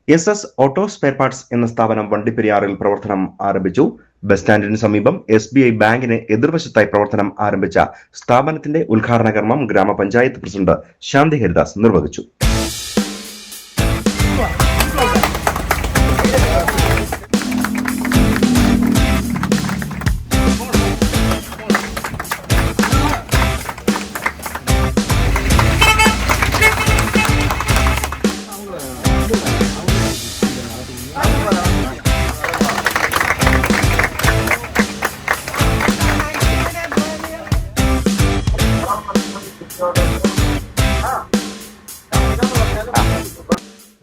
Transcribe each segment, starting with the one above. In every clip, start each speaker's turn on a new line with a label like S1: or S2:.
S1: SS auto spare parts എന്ന സ്ഥാപനം വണ്ടിപ്പെരിയാറിൽ പ്രവർത്തനം ആരംഭിച്ചു. ബസ് സ്റ്റാൻഡിന് സമീപം SBI ബാങ്കിന് എതിർവശത്തായി പ്രവർത്തനം ആരംഭിച്ച സ്ഥാപനത്തിന്റെ ഉദ്ഘാടന കർമ്മം ഗ്രാമപഞ്ചായത്ത് പ്രസിഡന്റ് ശാന്തി ഹരിദാസ് നിർവഹിച്ചു.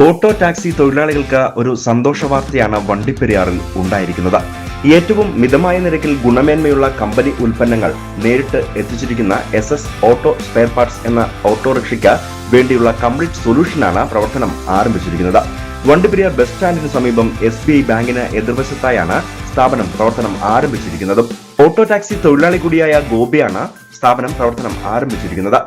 S1: ഓട്ടോ ടാക്സി തൊഴിലാളികൾക്ക് ഒരു സന്തോഷ വാർത്തയാണ് വണ്ടിപ്പെരിയാറിൽ ഉണ്ടായിരിക്കുന്നത്. ഏറ്റവും മിതമായ നിരക്കിൽ ഗുണമേന്മയുള്ള കമ്പനി ഉൽപ്പന്നങ്ങൾ നേരിട്ട് എത്തിച്ചിരിക്കുന്ന SS ഓട്ടോ സ്പെയർ പാർട്സ് എന്ന ഓട്ടോറിക്ഷയ്ക്ക് വേണ്ടിയുള്ള കംപ്ലീറ്റ് സൊല്യൂഷനാണ് പ്രവർത്തനം ആരംഭിച്ചിരിക്കുന്നത്. വണ്ടിപ്പെരിയാർ ബസ് സ്റ്റാൻഡിന് സമീപം SBI ബാങ്കിന് എതിർവശത്തായാണ് സ്ഥാപനം പ്രവർത്തനം ആരംഭിച്ചിരിക്കുന്നത്. ഓട്ടോ ടാക്സി തൊഴിലാളി കൂടിയായ ഗോപിയാണ് സ്ഥാപനം പ്രവർത്തനം ആരംഭിച്ചിരിക്കുന്നത്.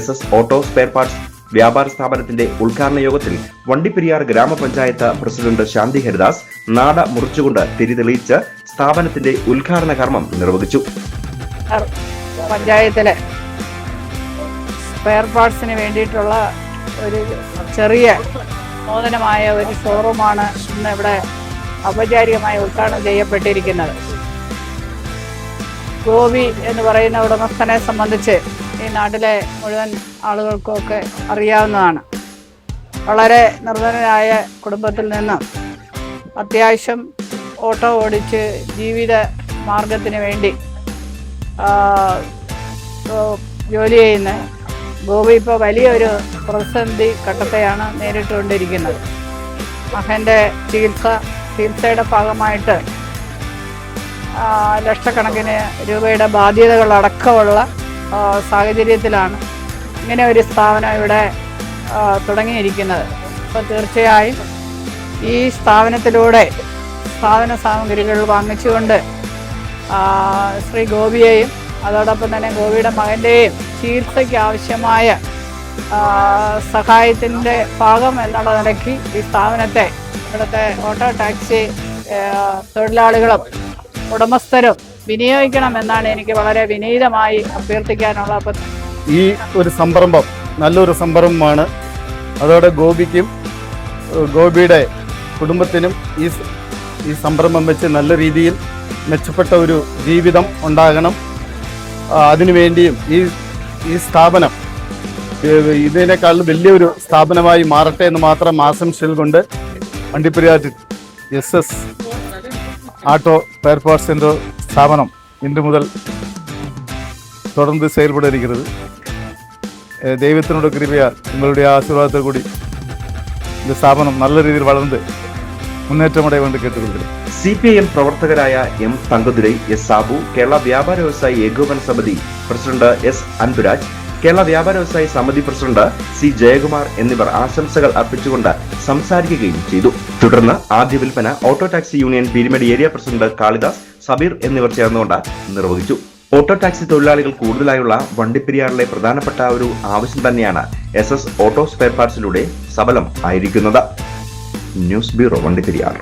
S1: SS ഓട്ടോ സ്പെയർ പാർട്സ് വ്യാപാര സ്ഥാപനത്തിന്റെ ഉദ്ഘാടന യോഗത്തിൽ വണ്ടിപ്പെരിയാർ ഗ്രാമപഞ്ചായത്ത് പ്രസിഡന്റ് ശാന്തി ഹരിദാസ് നാട മുറിച്ചുകൊണ്ട് തിരിതെളിയിച്ച് സ്ഥാപനത്തിന്റെ ഉദ്ഘാടന കർമ്മം നിർവഹിച്ചു.
S2: പഞ്ചായത്തിലെ സ്പെയർ പാർട്സിന് വേണ്ടിയിട്ടുള്ള ഒരു ചെറിയ നൂതനമായ ഒരു ഷോറൂമാണ് ഇന്ന് ഇവിടെ ഔപചാരികമായി ഉദ്ഘാടനം ചെയ്യപ്പെട്ടിരിക്കുന്നത്. ഗോപി എന്ന് പറയുന്ന ഉടമസ്ഥനെ സംബന്ധിച്ച് ഈ നാട്ടിലെ മുഴുവൻ ആളുകൾക്കൊക്കെ അറിയാവുന്നതാണ്. വളരെ നിർധനരായ കുടുംബത്തിൽ നിന്ന് അത്യാവശ്യം ഓട്ടോ ഓടിച്ച് ജീവിത മാർഗത്തിന് വേണ്ടി ജോലി ചെയ്യുന്ന ഗോപി ഇപ്പോൾ വലിയൊരു പ്രതിസന്ധി ഘട്ടത്തെയാണ് നേരിട്ടുകൊണ്ടിരിക്കുന്നത്. മകൻ്റെ ചികിത്സയുടെ ഭാഗമായിട്ട് ലക്ഷക്കണക്കിന് രൂപയുടെ ബാധ്യതകളടക്കമുള്ള സാഹചര്യത്തിലാണ് ഇങ്ങനെ ഒരു സ്ഥാപനം ഇവിടെ തുടങ്ങിയിരിക്കുന്നത്. അപ്പോൾ തീർച്ചയായും ഈ സ്ഥാപനത്തിലൂടെ സാധന സാമഗ്രികൾ വാങ്ങിച്ചുകൊണ്ട് ശ്രീ ഗോപിയെയും അതോടൊപ്പം തന്നെ ഗോപിയുടെ മകൻ്റെയും ചികിത്സയ്ക്ക് ആവശ്യമായ സഹായത്തിൻ്റെ ഭാഗം എന്നുള്ള നിലയ്ക്ക് ഈ സ്ഥാപനത്തെ ഇവിടുത്തെ ഓട്ടോ ടാക്സി തൊഴിലാളികളും ഉടമസ്ഥരും വിനിയോഗിക്കണമെന്നാണ് എനിക്ക് വളരെ വിനീതമായി അഭ്യർത്ഥിക്കാനുള്ള.
S3: ഈ ഒരു സംരംഭം നല്ലൊരു സംരംഭമാണ്. അതോടെ ഗോപിക്കും ഗോപിയുടെ കുടുംബത്തിനും ഈ സംരംഭം വെച്ച് നല്ല രീതിയിൽ മെച്ചപ്പെട്ട ഒരു ജീവിതം ഉണ്ടാകണം. അതിനുവേണ്ടിയും ഈ സ്ഥാപനം ഇതിനേക്കാളും വലിയൊരു സ്ഥാപനമായി മാറട്ടെ എന്ന് മാത്രം ആശംസകൾ കൊണ്ട് Vandiperiyar SS auto spare parts என்ற ஸ்தாபனம் இன்று முதல் தொடர்ந்து செயல்பட இருக்கிறது. தெய்வத்தினோட கிருபையால் உங்களுடைய ஆசீர்வாதத்தை கூடி இந்த സ്ഥാപനം നല്ല രീതിയിൽ വളർന്ന് മുന്നേറ്റമടയ വേണ്ടി കേട്ടുകൊള്ളുന്നു.
S1: CPIM പ്രവർത്തകരായ M തങ്കദുരൈ, S സാബു, കേരള വ്യാപാര വ്യവസായി ഏകോപന സമിതി പ്രസിഡന്റ് S അൻപുരാജ്, കേരള വ്യാപാര വ്യവസായി സമിതി പ്രസിഡന്റ് C ജയകുമാർ എന്നിവർ ആശംസകൾ അർപ്പിച്ചുകൊണ്ട് സംസാരിക്കുകയും ചെയ്തു. തുടർന്ന് ആദ്യ വിൽപ്പന auto taxi union Peermade area president Kalidas, Sabeer എന്നിവർ ചേർന്നുകൊണ്ട് നിർവഹിച്ചു. ഓട്ടോ ടാക്സി തൊഴിലാളികൾ കൂടുതലായുള്ള വണ്ടിപ്പെരിയാറിലെ പ്രധാനപ്പെട്ട ഒരു ആവശ്യം തന്നെയാണ് SS ഓട്ടോ സ്പെയർ പാർട്സിലൂടെ സഫലം ആയിരിക്കുന്നത്. News bureau, Vandiperiyar.